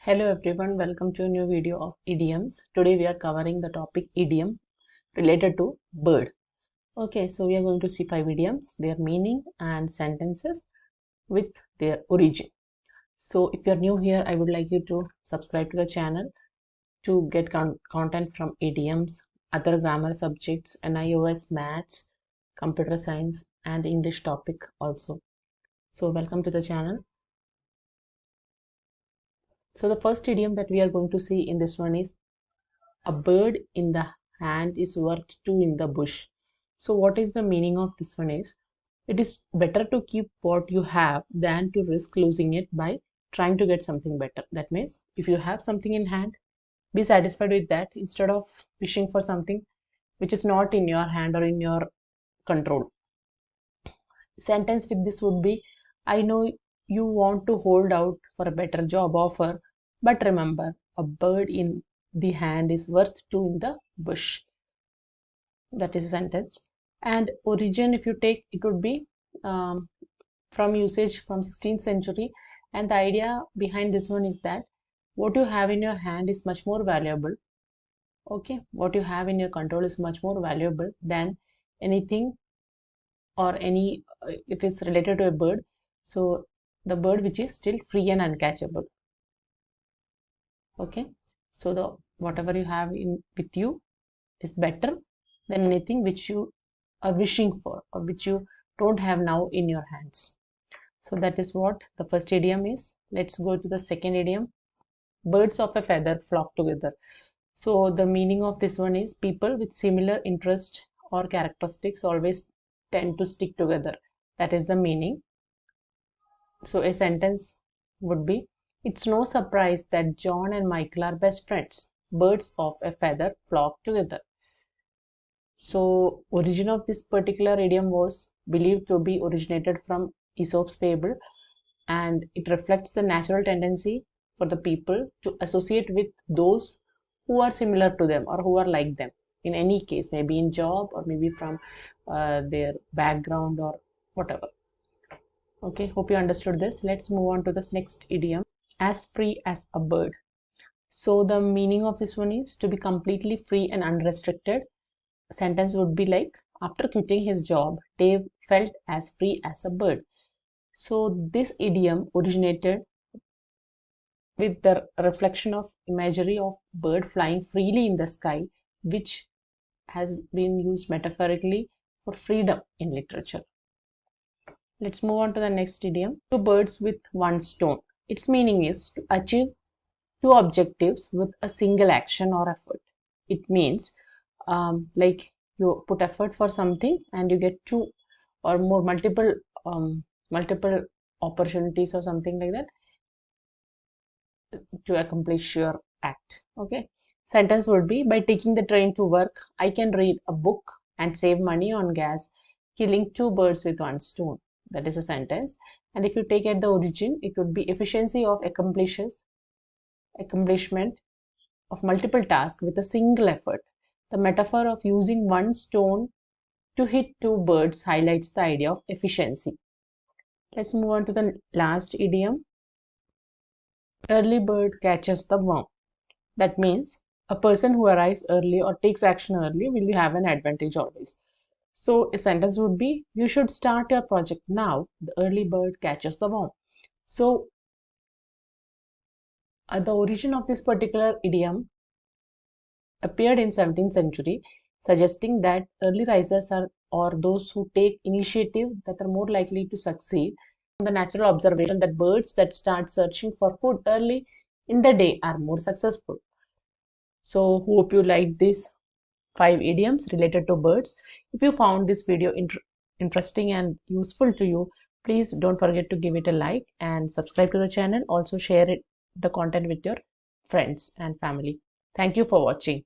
Hello everyone, welcome to a new video of idioms. Today we are covering the topic idiom related to bird. Okay, so we are going to see 5 idioms, their meaning and sentences with their origin. So if you are new here, I would like you to subscribe to the channel to get content from idioms, other grammar subjects, NIOS, maths, computer science and English topic also. So welcome to the channel. So the first idiom that we are going to see in this one is a bird in the hand is worth two in the bush. So what is the meaning of this one is, it is better to keep what you have than to risk losing it by trying to get something better. That means if you have something in hand, be satisfied with that instead of wishing for something which is not in your hand or in your control. Sentence with this would be, I know you want to hold out for a better job offer, but remember, a bird in the hand is worth two in the bush. That is a sentence. And origin, if you take, it would be from usage from 16th century. And the idea behind this one is that what you have in your hand is much more valuable. Okay, what you have in your control is much more valuable than anything or any, it is related to a bird. So the bird which is still free and uncatchable. Okay, so the whatever you have in with you is better than anything which you are wishing for or which you don't have now in your hands. So that is what the first idiom is. Let's go to the second idiom. Birds of a feather flock together. So the meaning of this one is, people with similar interest or characteristics always tend to stick together. That is the meaning. So a sentence would be, it's no surprise that John and Michael are best friends. Birds of a feather flock together. So origin of this particular idiom was believed to be originated from Aesop's fable, and it reflects the natural tendency for the people to associate with those who are similar to them or who are like them in any case, maybe in job or maybe from their background or whatever. Okay, hope you understood this. Let's move on to this next idiom, as free as a bird. So the meaning of this one is to be completely free and unrestricted. Sentence would be like, after quitting his job, Dave felt as free as a bird. So this idiom originated with the reflection of imagery of bird flying freely in the sky, which has been used metaphorically for freedom in literature. Let's move on to the next idiom, two birds with one stone. Its meaning is to achieve two objectives with a single action or effort. It means like you put effort for something and you get two or more multiple opportunities or something like that to accomplish your act. Okay, sentence would be, by taking the train to work, I can read a book and save money on gas, killing two birds with one stone. That is a sentence. And if you take at the origin, it would be efficiency of accomplishment of multiple tasks with a single effort. The metaphor of using one stone to hit two birds highlights the idea of efficiency. Let's move on to the last idiom. Early bird catches the worm. That means a person who arrives early or takes action early will have an advantage always. So a sentence would be, you should start your project now. The early bird catches the worm. So the origin of this particular idiom appeared in 17th century, suggesting that early risers are or those who take initiative that are more likely to succeed. The natural observation that birds that start searching for food early in the day are more successful. So hope you liked these 5 idioms related to birds. If you found this video interesting and useful to you, please don't forget to give it a like and subscribe to the channel. Also share the content with your friends and family. Thank you for watching.